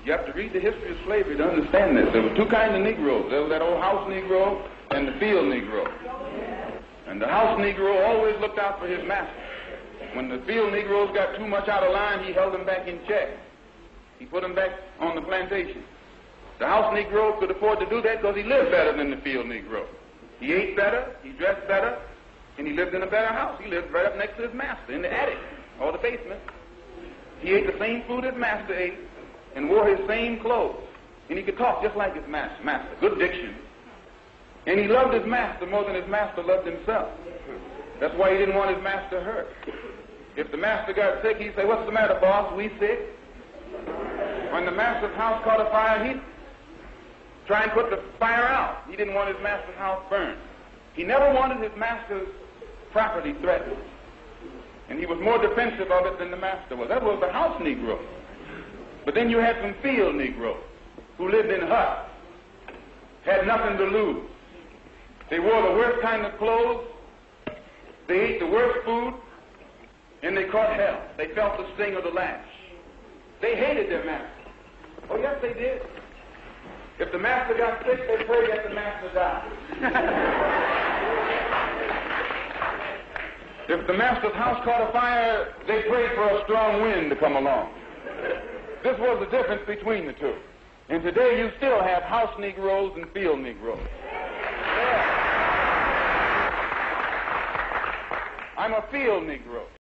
You have to read the history of slavery to understand this. There were two kinds of Negroes. There was that old house Negro and the field Negro. And the house Negro always looked out for his master. When the field Negroes got too much out of line, he held them back in check. He put them back on the plantation. The house Negro could afford to do that because he lived better than the field Negro. He ate better, he dressed better, and he lived in a better house. He lived right up next to his master in the attic or the basement. He ate the same food his master ate and wore his same clothes. And he could talk just like his master. Good diction. And he loved his master more than his master loved himself. That's why he didn't want his master hurt. If the master got sick, he'd say, "What's the matter, boss? We sick?" When the master's house caught a fire, he'd try and put the fire out. He didn't want his master's house burned. He never wanted his master's property threatened. And he was more defensive of it than the master was. That was the house Negro. But then you had some field Negroes who lived in huts, had nothing to lose. They wore the worst kind of clothes, they ate the worst food, and they caught hell. They felt the sting of the lash. They hated their master. Oh, yes, they did. If the master got sick, they prayed that the master died. If the master's house caught a fire, they prayed for a strong wind to come along. This was the difference between the two. And today you still have house Negroes and field Negroes. I'm a field Negro.